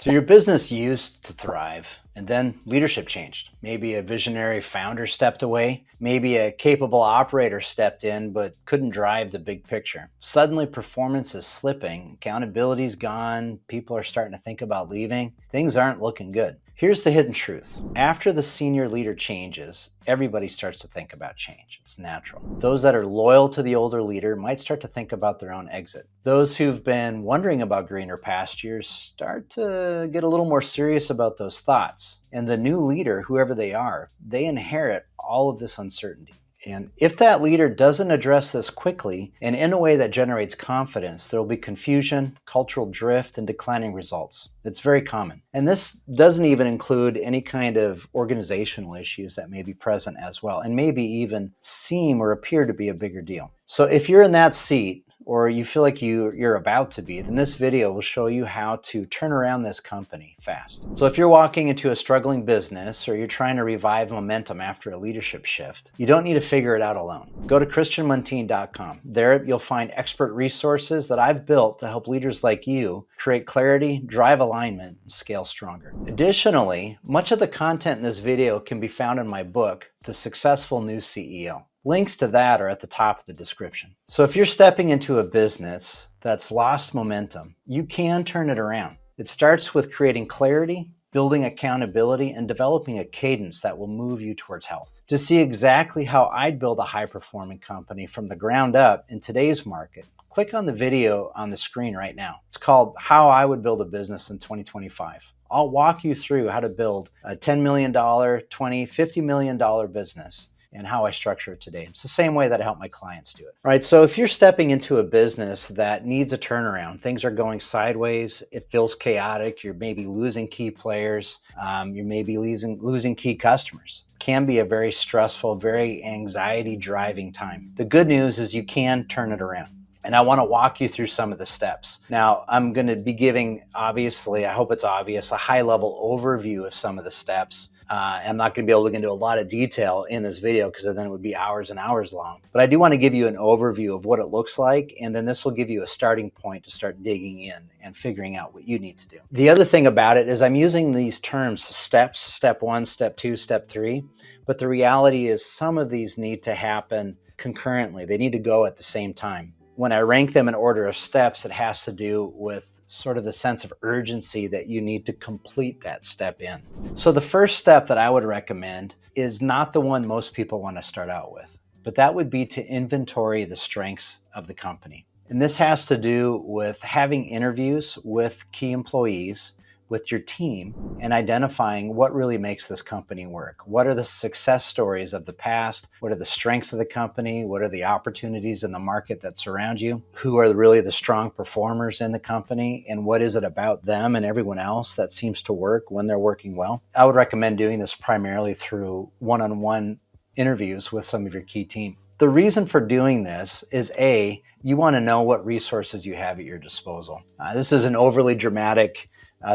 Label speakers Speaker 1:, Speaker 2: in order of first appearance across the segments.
Speaker 1: So your business used to thrive, and then leadership changed. Maybe a visionary founder stepped away. Maybe a capable operator stepped in but couldn't drive the big picture. Suddenly performance is slipping, accountability's gone, people are starting to think about leaving. Things aren't looking good. Here's the hidden truth. After the senior leader changes, everybody starts to think about change. It's natural. Those that are loyal to the older leader might start to think about their own exit. Those who've been wondering about greener pastures start to get a little more serious about those thoughts. And the new leader, whoever they are, they inherit all of this uncertainty. And if that leader doesn't address this quickly and in a way that generates confidence, there will be confusion, cultural drift, and declining results. It's very common. And this doesn't even include any kind of organizational issues that may be present as well, and maybe even seem or appear to be a bigger deal. So if you're in that seat, or you feel like you're about to be, then this video will show you how to turn around this company fast. So if you're walking into a struggling business or you're trying to revive momentum after a leadership shift, you don't need to figure it out alone. Go to christianmuntean.com. There you'll find expert resources that I've built to help leaders like you create clarity, drive alignment, and scale stronger. Additionally, much of the content in this video can be found in my book, The Successful New CEO. Links to that are at the top of the description. So if you're stepping into a business that's lost momentum, you can turn it around. It starts with creating clarity, building accountability, and developing a cadence that will move you towards health. To see exactly how I'd build a high-performing company from the ground up in today's market, click on the video on the screen right now. It's called How I Would Build a Business in 2025. I'll walk you through how to build a $10 million, $20, $50 million business and how I structure it today. It's the same way that I help my clients do it. All right, so if you're stepping into a business that needs a turnaround, things are going sideways, it feels chaotic, you're maybe losing key players, you may be losing key customers. It can be a very stressful, very anxiety-driving time. The good news is you can turn it around. And I want to walk you through some of the steps. Now, I'm going to be giving, obviously, I hope it's obvious, a high-level overview of some of the steps. I'm not going to be able to get into a lot of detail in this video because then it would be hours and hours long. But I do want to give you an overview of what it looks like, and then this will give you a starting point to start digging in and figuring out what you need to do. The other thing about it is I'm using these terms, steps, step 1, step 2, step 3, but the reality is some of these need to happen concurrently. They need to go at the same time. When I rank them in order of steps, it has to do with sort of the sense of urgency that you need to complete that step in. So the first step that I would recommend is not the one most people want to start out with, but that would be to inventory the strengths of the company. And this has to do with having interviews with key employees, with your team, and identifying what really makes this company work. What are the success stories of the past? What are the strengths of the company? What are the opportunities in the market that surround you? Who are really the strong performers in the company? And what is it about them and everyone else that seems to work when they're working well? I would recommend doing this primarily through one-on-one interviews with some of your key team. The reason for doing this is you want to know what resources you have at your disposal. This is an overly dramatic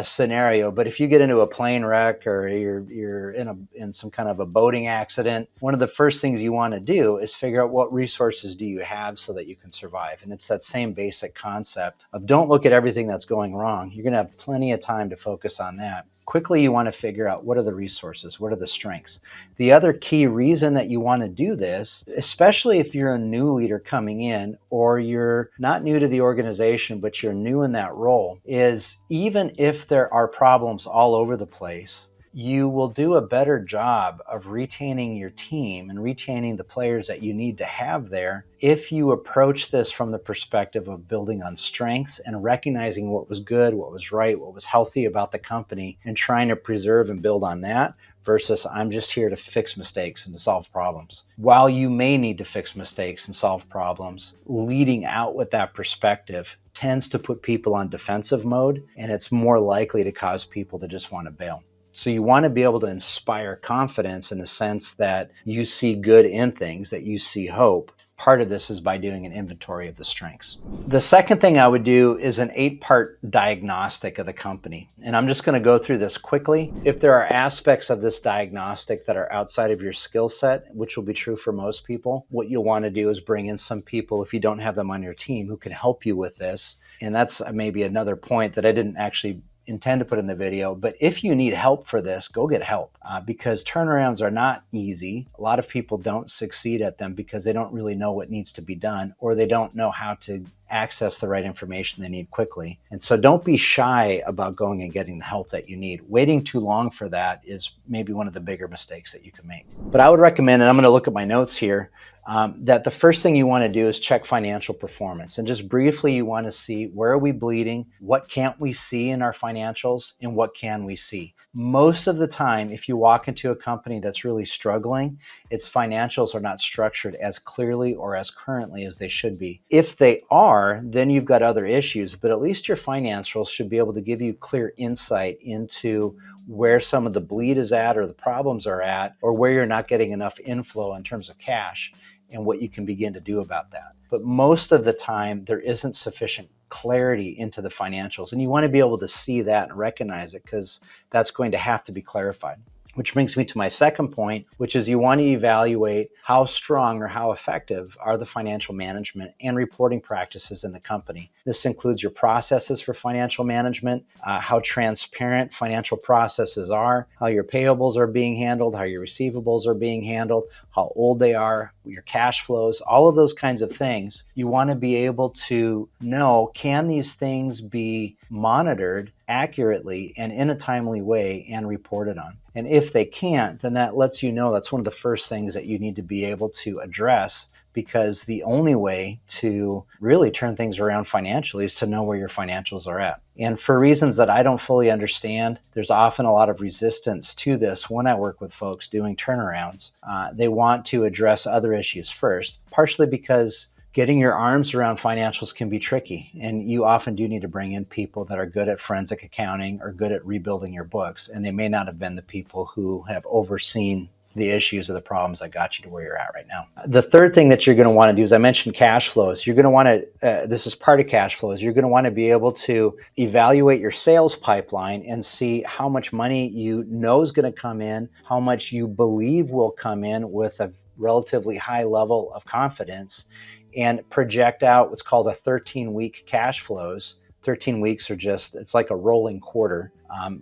Speaker 1: scenario, but if you get into a plane wreck or you're in some kind of a boating accident, one of the first things you want to do is figure out what resources do you have so that you can survive. And it's that same basic concept of don't look at everything that's going wrong. You're going to have plenty of time to focus on that. Quickly, you want to figure out what are the resources, what are the strengths. The other key reason that you want to do this, especially if you're a new leader coming in or you're not new to the organization, but you're new in that role, is even if there are problems all over the place, you will do a better job of retaining your team and retaining the players that you need to have there if you approach this from the perspective of building on strengths and recognizing what was good, what was right, what was healthy about the company, and trying to preserve and build on that versus I'm just here to fix mistakes and to solve problems. While you may need to fix mistakes and solve problems, leading out with that perspective tends to put people on defensive mode, and it's more likely to cause people to just want to bail. So you want to be able to inspire confidence in the sense that you see good in things, that you see hope. Part of this is by doing an inventory of the strengths. The second thing I would do is an 8-part diagnostic of the company. And I'm just going to go through this quickly. If there are aspects of this diagnostic that are outside of your skill set, which will be true for most people, what you'll want to do is bring in some people, if you don't have them on your team, who can help you with this. And that's maybe another point that I didn't actually intend to put in the video, but if you need help for this, go get help because turnarounds are not easy. A lot of people don't succeed at them because they don't really know what needs to be done, or they don't know how to access the right information they need quickly. And so don't be shy about going and getting the help that you need. Waiting too long for that is maybe one of the bigger mistakes that you can make. But I would recommend, and I'm going to look at my notes here, that the first thing you want to do is check financial performance. And just briefly, you want to see, where are we bleeding? What can't we see in our financials? And what can we see? Most of the time, if you walk into a company that's really struggling, its financials are not structured as clearly or as currently as they should be. If they are, then you've got other issues, but at least your financials should be able to give you clear insight into where some of the bleed is at, or the problems are at, or where you're not getting enough inflow in terms of cash, and what you can begin to do about that. But most of the time, there isn't sufficient clarity into the financials, and you want to be able to see that and recognize it, because that's going to have to be clarified. Which brings me to my second point, which is you want to evaluate how strong or how effective are the financial management and reporting practices in the company. This includes your processes for financial management, how transparent financial processes are, how your payables are being handled, how your receivables are being handled, how old they are, your cash flows, all of those kinds of things. You want to be able to know, can these things be monitored accurately and in a timely way and reported on? And if they can't, then that lets you know that's one of the first things that you need to be able to address, because the only way to really turn things around financially is to know where your financials are at. And for reasons that I don't fully understand, there's often a lot of resistance to this when I work with folks doing turnarounds. They want to address other issues first, partially because getting your arms around financials can be tricky, and you often do need to bring in people that are good at forensic accounting or good at rebuilding your books, and they may not have been the people who have overseen the issues or the problems that got you to where you're at right now. The third thing that you're going to want to do is, I mentioned cash flows. You're going to want to, this is part of cash flows, you're going to want to be able to evaluate your sales pipeline and see how much money you know is going to come in, how much you believe will come in with a relatively high level of confidence, and project out what's called a 13-week cash flows. 13 weeks are just, it's like a rolling quarter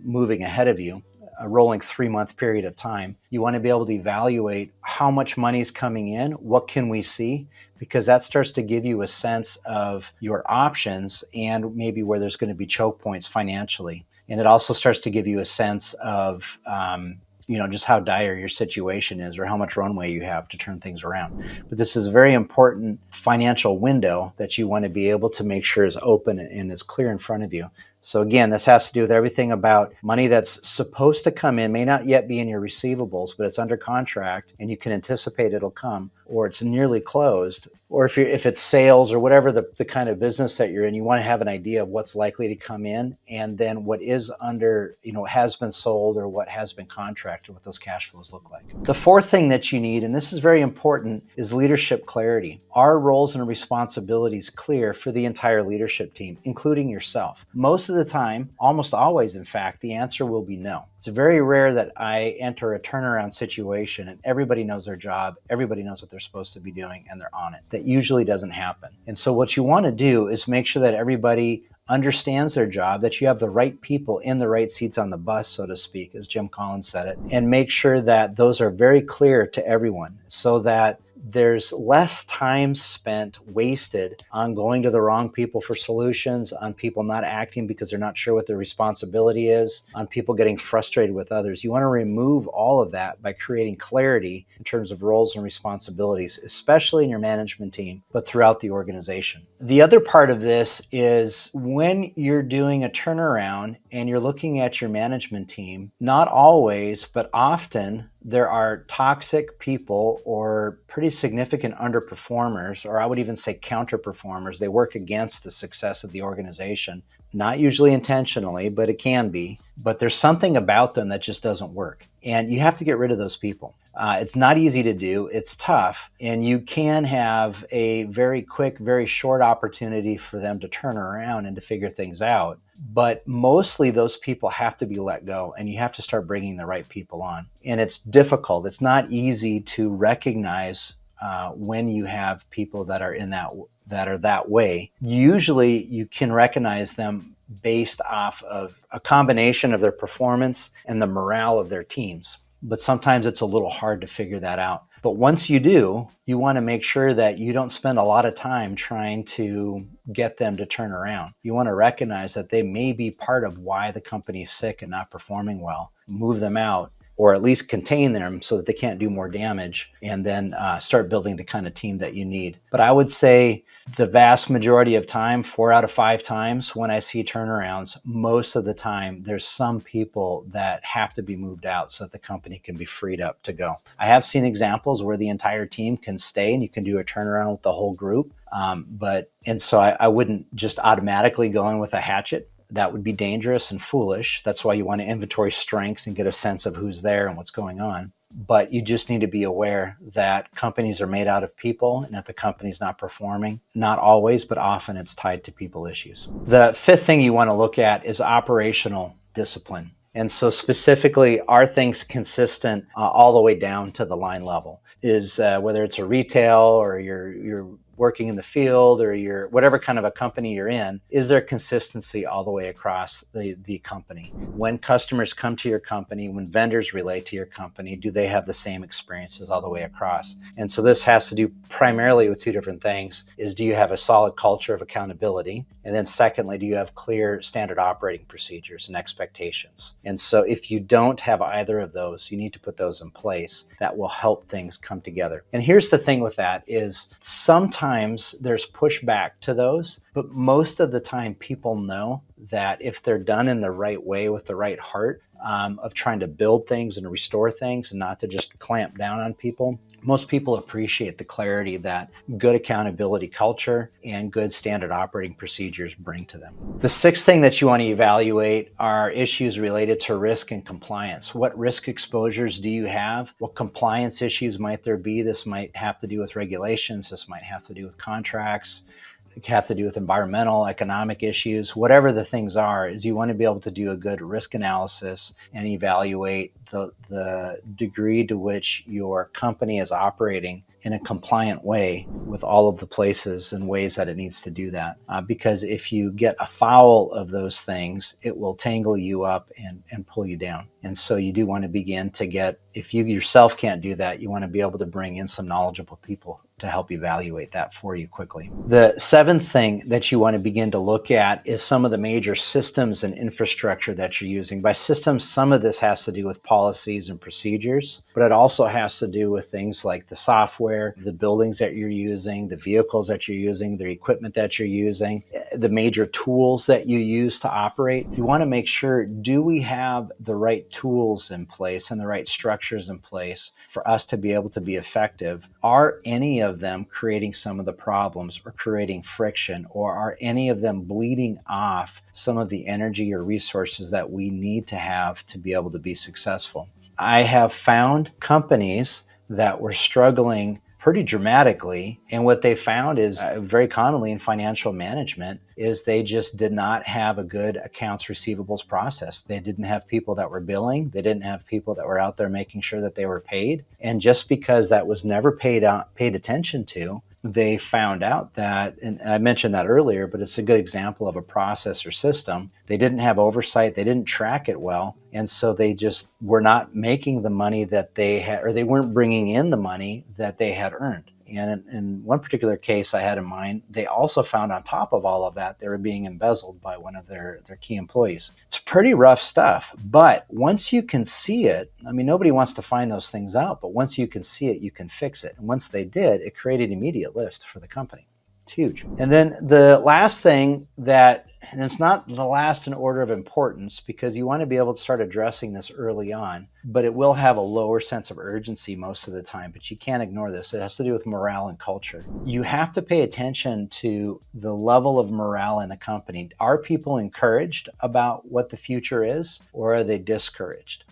Speaker 1: moving ahead of you, a rolling 3-month period of time. You want to be able to evaluate how much money is coming in, what can we see, because that starts to give you a sense of your options and maybe where there's going to be choke points financially. And it also starts to give you a sense of just how dire your situation is, or how much runway you have to turn things around. But this is a very important financial window that you want to be able to make sure is open and is clear in front of you. So again, this has to do with everything about money that's supposed to come in, may not yet be in your receivables, but it's under contract and you can anticipate it'll come, or it's nearly closed, or if it's sales or whatever the kind of business that you're in, you want to have an idea of what's likely to come in, and then what is under, has been sold or what has been contracted, what those cash flows look like. The fourth thing that you need, and this is very important, is leadership clarity. Are roles and responsibilities clear for the entire leadership team, including yourself? Most of the time, almost always in fact, the answer will be no. It's very rare that I enter a turnaround situation and everybody knows their job, everybody knows what they're supposed to be doing, and they're on it. That usually doesn't happen. And so what you want to do is make sure that everybody understands their job, that you have the right people in the right seats on the bus, so to speak, as Jim Collins said it, and make sure that those are very clear to everyone, so that there's less time spent wasted on going to the wrong people for solutions, on people not acting because they're not sure what their responsibility is, on people getting frustrated with others. You want to remove all of that by creating clarity in terms of roles and responsibilities, especially in your management team, but throughout the organization. The other part of this is, when you're doing a turnaround and you're looking at your management team, not always, but often, there are toxic people or pretty significant underperformers, or I would even say counterperformers. They work against the success of the organization, not usually intentionally, but it can be. But there's something about them that just doesn't work. And you have to get rid of those people. It's not easy to do. It's tough. And you can have a very quick, very short opportunity for them to turn around and to figure things out. But mostly those people have to be let go, and you have to start bringing the right people on. And it's difficult. It's not easy to recognize when you have people that are that way. Usually you can recognize them based off of a combination of their performance and the morale of their teams. But sometimes it's a little hard to figure that out. But once you do, you want to make sure that you don't spend a lot of time trying to get them to turn around. You want to recognize that they may be part of why the company is sick and not performing well. Move them out, or at least contain them so that they can't do more damage, and then start building the kind of team that you need. But I would say the vast majority of time, 4 out of 5 times when I see turnarounds, most of the time there's some people that have to be moved out so that the company can be freed up to go. I have seen examples where the entire team can stay and you can do a turnaround with the whole group. So I wouldn't just automatically go in with a hatchet. That would be dangerous and foolish. That's why you want to inventory strengths and get a sense of who's there and what's going on. But you just need to be aware that companies are made out of people, and if the company's not performing, not always, but often it's tied to people issues. The fifth thing you want to look at is operational discipline. And so specifically, are things consistent all the way down to the line level? Is whether it's a retail or you're working in the field or you're whatever kind of a company you're in, is there consistency all the way across the company? When customers come to your company, when vendors relate to your company, do they have the same experiences all the way across? And so this has to do primarily with two different things. Is do you have a solid culture of accountability? And then secondly, do you have clear standard operating procedures and expectations? And so if you don't have either of those, you need to put those in place. That will help things come together. And here's the thing with that is sometimes there's pushback to those, but most of the time people know that if they're done in the right way with the right heart of trying to build things and restore things and not to just clamp down on people, most people appreciate the clarity that good accountability culture and good standard operating procedures bring to them. The sixth thing that you want to evaluate are issues related to risk and compliance. What risk exposures do you have? What compliance issues might there be? This might have to do with regulations. This might have to do with contracts. It have to do with environmental, economic issues. Whatever the things are, is you want to be able to do a good risk analysis and evaluate the degree to which your company is operating in a compliant way with all of the places and ways that it needs to do that. Because if you get afoul of those things, it will tangle you up and pull you down. And so you do want to begin to get, if you yourself can't do that, you want to be able to bring in some knowledgeable people to help evaluate that for you quickly. The seventh thing that you want to begin to look at is some of the major systems and infrastructure that you're using. By systems, some of this has to do with policies and procedures, but it also has to do with things like the software, the buildings that you're using, the vehicles that you're using, the equipment that you're using, the major tools that you use to operate. You want to make sure, do we have the right tools in place and the right structures in place for us to be able to be effective? Are any of them creating some of the problems or creating friction, or are any of them bleeding off some of the energy or resources that we need to have to be able to be successful? I have found companies that were struggling pretty dramatically, and what they found is very commonly in financial management is they just did not have a good accounts receivables process. They didn't have people that were billing. They didn't have people that were out there making sure that they were paid. And just because that was never paid attention to, they found out that, and I mentioned that earlier, but it's a good example of a process or system. They didn't have oversight. They didn't track it well. And so they just were not making the money that they had, or they weren't bringing in the money that they had earned. And in one particular case I had in mind, they also found on top of all of that, they were being embezzled by one of their key employees. It's pretty rough stuff, but once you can see it, I mean, nobody wants to find those things out, but once you can see it, you can fix it. And once they did, it created immediate lift for the company. It's huge. And then the last thing that, and it's not the last in order of importance because you want to be able to start addressing this early on, but it will have a lower sense of urgency most of the time, but you can't ignore this. It has to do with morale and culture. You have to pay attention to the level of morale in the company. Are people encouraged about what the future is, or are they discouraged?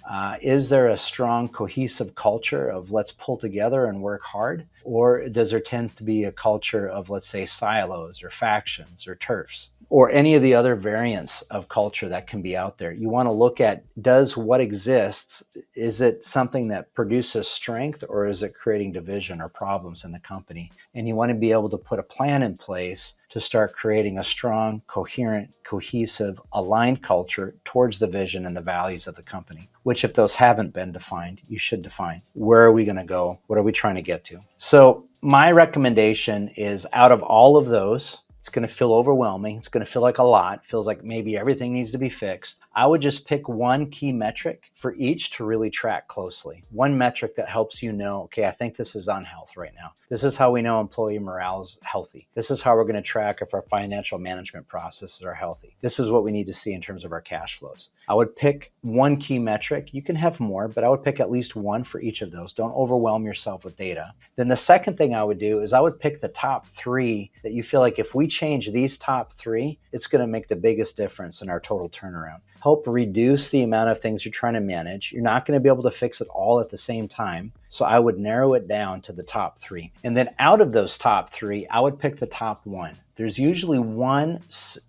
Speaker 1: Is there a strong cohesive culture of let's pull together and work hard? Or does there tend to be a culture of, let's say, silos or factions or turfs? or any of the other variants of culture that can be out there. You want to look at, does what exists, is it something that produces strength, or is it creating division or problems in the company? And you want to be able to put a plan in place to start creating a strong, coherent, cohesive, aligned culture towards the vision and the values of the company, which if those haven't been defined, you should define. Where are we going to go? What are we trying to get to? So my recommendation is, out of all of those, it's going to feel overwhelming. It's going to feel like a lot. It feels like maybe everything needs to be fixed. I would just pick one key metric for each to really track closely. One metric that helps you know, okay, I think this is on health right now. This is how we know employee morale is healthy. This is how we're going to track if our financial management processes are healthy. This is what we need to see in terms of our cash flows. I would pick one key metric. You can have more, but I would pick at least one for each of those. Don't overwhelm yourself with data. Then the second thing I would do is I would pick the top three that you feel like if we change these top three, it's going to make the biggest difference in our total turnaround. Help reduce the amount of things you're trying to manage. You're not going to be able to fix it all at the same time. So I would narrow it down to the top three. And then out of those top three, I would pick the top one. There's usually one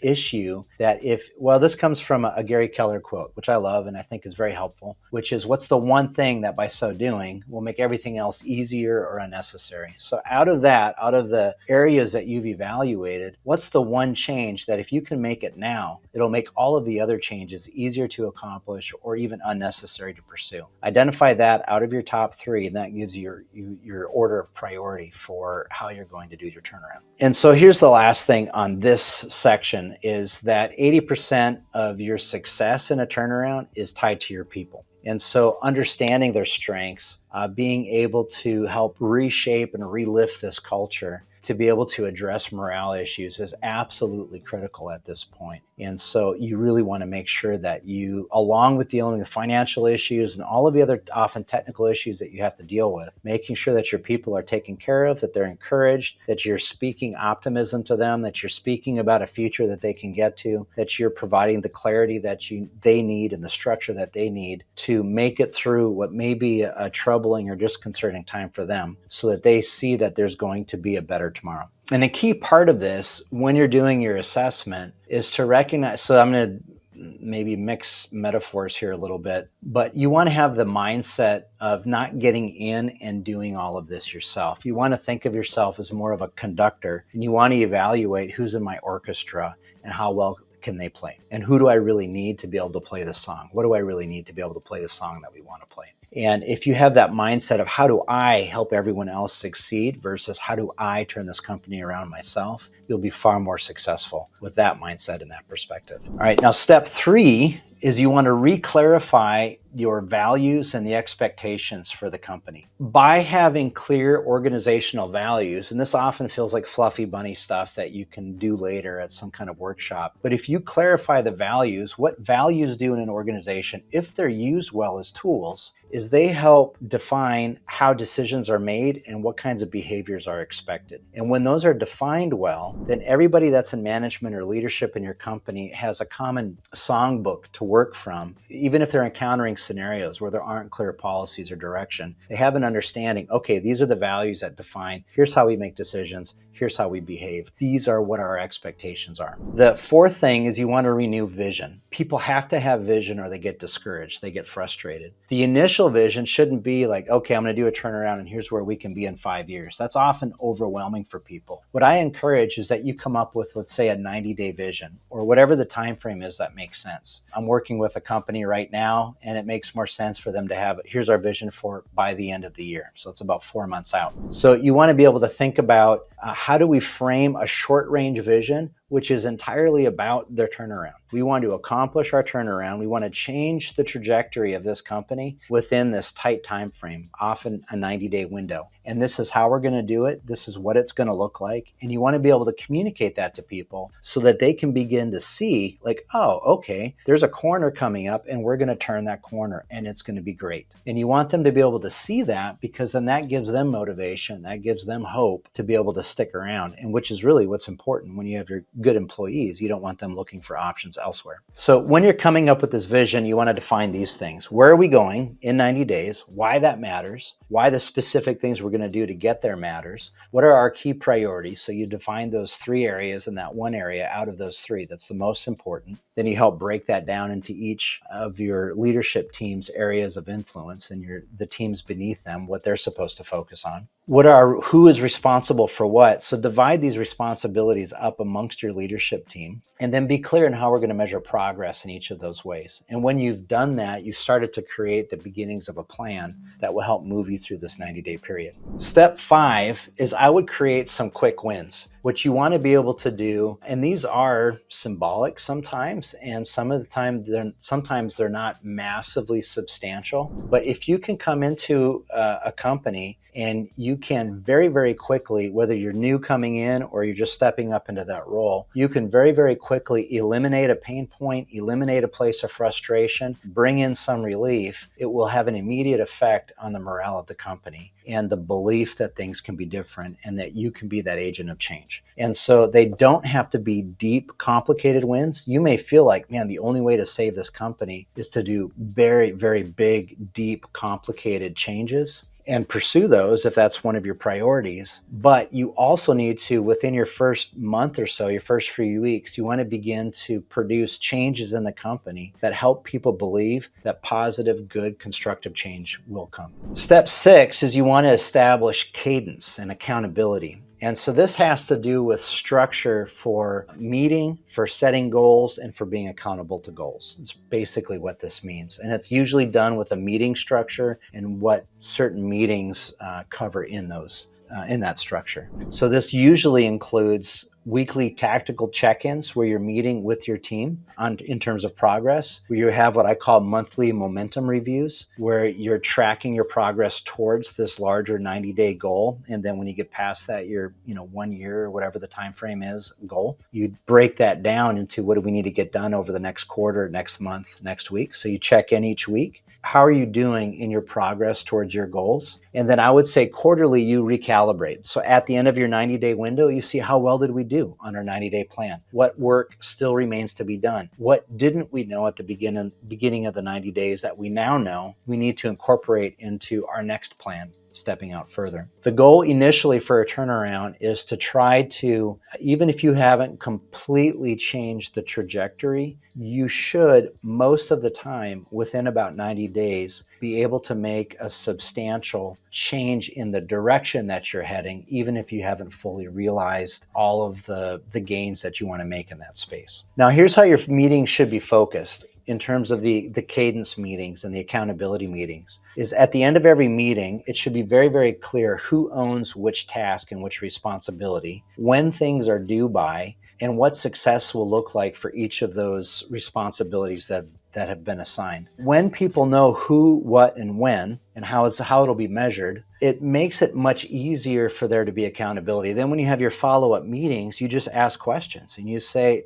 Speaker 1: issue that this comes from a Gary Keller quote, which I love and I think is very helpful, which is, what's the one thing that by so doing will make everything else easier or unnecessary? So out of the areas that you've evaluated, what's the one change that if you can make it now, it'll make all of the other changes easier to accomplish or even unnecessary to pursue? Identify that out of your top three, and that gives you your order of priority for how you're going to do your turnaround. And so here's the last thing on this section, is that 80% of your success in a turnaround is tied to your people. And so understanding their strengths, being able to help reshape and relift this culture to be able to address morale issues is absolutely critical at this point. And so you really want to make sure that you, along with dealing with financial issues and all of the other often technical issues that you have to deal with, making sure that your people are taken care of, that they're encouraged, that you're speaking optimism to them, that you're speaking about a future that they can get to, that you're providing the clarity that they need and the structure that they need to make it through what may be a troubling or disconcerting time for them, so that they see that there's going to be a better tomorrow. And a key part of this, when you're doing your assessment, is to recognize, so I'm going to maybe mix metaphors here a little bit, but you want to have the mindset of not getting in and doing all of this yourself. You want to think of yourself as more of a conductor, and you want to evaluate who's in my orchestra and how well can they play, and who do I really need to be able to play the song? What do I really need to be able to play the song that we want to play? And if you have that mindset of how do I help everyone else succeed versus how do I turn this company around myself, you'll be far more successful with that mindset and that perspective. All right, now step 3 is you want to re-clarify your values and the expectations for the company. By having clear organizational values, and this often feels like fluffy bunny stuff that you can do later at some kind of workshop, but if you clarify the values, what values do in an organization, if they're used well as tools, is they help define how decisions are made and what kinds of behaviors are expected. And when those are defined well, then everybody that's in management or leadership in your company has a common songbook to work from. Even if they're encountering scenarios where there aren't clear policies or direction, they have an understanding, okay, these are the values that define, here's how we make decisions, here's how we behave. These are what our expectations are. The fourth thing is you want to renew vision. People have to have vision or they get discouraged, they get frustrated. The initial vision shouldn't be like, okay, I'm going to do a turnaround and here's where we can be in 5 years. That's often overwhelming for people. What I encourage is that you come up with, let's say, a 90-day vision or whatever the time frame is that makes sense. I'm working with a company right now and it makes more sense for them to have, here's our vision for by the end of the year. So it's about 4 months out. So you want to be able to think about how do we frame a short-range vision which is entirely about their turnaround. We want to accomplish our turnaround. We want to change the trajectory of this company within this tight time frame, often a 90-day window. And this is how we're going to do it. This is what it's going to look like. And you want to be able to communicate that to people so that they can begin to see like, oh, okay, there's a corner coming up and we're going to turn that corner and it's going to be great. And you want them to be able to see that because then that gives them motivation. That gives them hope to be able to stick around, and which is really what's important when you have your good employees. You don't want them looking for options elsewhere. So when you're coming up with this vision, you want to define these things. Where are we going in 90 days? Why that matters? Why the specific things we're going to do to get there matters? What are our key priorities? So you define those 3 areas and that one area out of those 3 that's the most important. Then you help break that down into each of your leadership team's areas of influence and the teams beneath them, what they're supposed to focus on. Who is responsible for what? So divide these responsibilities up amongst your leadership team, and then be clear in how we're going to measure progress in each of those ways. And when you've done that, you've started to create the beginnings of a plan that will help move you through this 90-day period. Step 5 is I would create some quick wins. What you want to be able to do, and these are symbolic sometimes, and sometimes they're not massively substantial, but if you can come into a company and you can very, very quickly, whether you're new coming in or you're just stepping up into that role, you can very, very quickly eliminate a pain point, eliminate a place of frustration, bring in some relief. It will have an immediate effect on the morale of the company and the belief that things can be different and that you can be that agent of change. And so they don't have to be deep, complicated wins. You may feel like, man, the only way to save this company is to do very, very big, deep, complicated changes, and pursue those if that's one of your priorities. But you also need to, within your first month or so, your first few weeks, you want to begin to produce changes in the company that help people believe that positive, good, constructive change will come. Step 6 is you want to establish cadence and accountability. And so this has to do with structure for meeting, for setting goals, and for being accountable to goals. It's basically what this means. And it's usually done with a meeting structure and what certain meetings cover in that structure. So this usually includes weekly tactical check-ins where you're meeting with your team in terms of progress, where you have what I call monthly momentum reviews, where you're tracking your progress towards this larger 90-day goal. And then when you get past that, your 1 year or whatever the time frame is goal, you break that down into what do we need to get done over the next quarter, next month, next week. So you check in each week. How are you doing in your progress towards your goals? And then I would say quarterly, you recalibrate. So at the end of your 90-day window, you see how well did we do on our 90-day plan? What work still remains to be done? What didn't we know at the beginning of the 90 days that we now know we need to incorporate into our next plan? Stepping out further. The goal initially for a turnaround is to try to, even if you haven't completely changed the trajectory, you should most of the time within about 90 days be able to make a substantial change in the direction that you're heading, even if you haven't fully realized all of the gains that you want to make in that space. Now, here's how your meetings should be focused. In terms of the cadence meetings and the accountability meetings, is at the end of every meeting, it should be very, very clear who owns which task and which responsibility, when things are due by, and what success will look like for each of those responsibilities that have been assigned. When people know who, what, and when, and how it'll be measured, it makes it much easier for there to be accountability. Then when you have your follow-up meetings, you just ask questions and you say,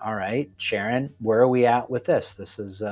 Speaker 1: all right, Sharon, where are we at with this? This is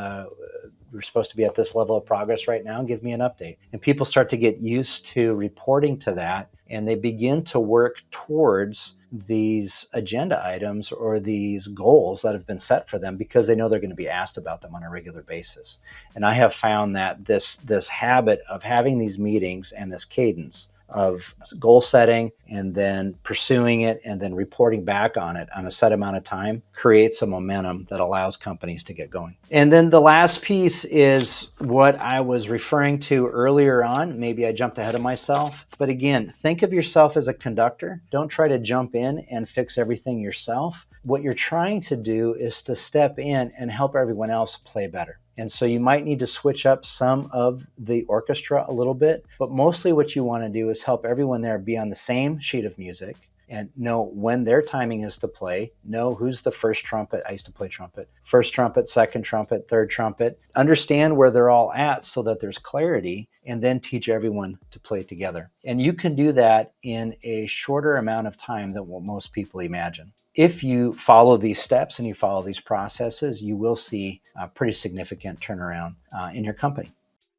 Speaker 1: we're supposed to be at this level of progress right now. Give me an update. And people start to get used to reporting to that, and they begin to work towards these agenda items or these goals that have been set for them because they know they're going to be asked about them on a regular basis. And I have found that this habit of having these meetings and this cadence of goal setting and then pursuing it and then reporting back on it on a set amount of time creates a momentum that allows companies to get going. And then the last piece is what I was referring to earlier on. Maybe I jumped ahead of myself. But again, think of yourself as a conductor. Don't try to jump in and fix everything yourself. What you're trying to do is to step in and help everyone else play better. And so you might need to switch up some of the orchestra a little bit, but mostly what you want to do is help everyone there be on the same sheet of music and know when their timing is to play, know who's the first trumpet. I used to play trumpet. First trumpet, second trumpet, third trumpet. Understand where they're all at so that there's clarity, and then teach everyone to play together. And you can do that in a shorter amount of time than what most people imagine. If you follow these steps and you follow these processes, you will see a pretty significant turnaround in your company.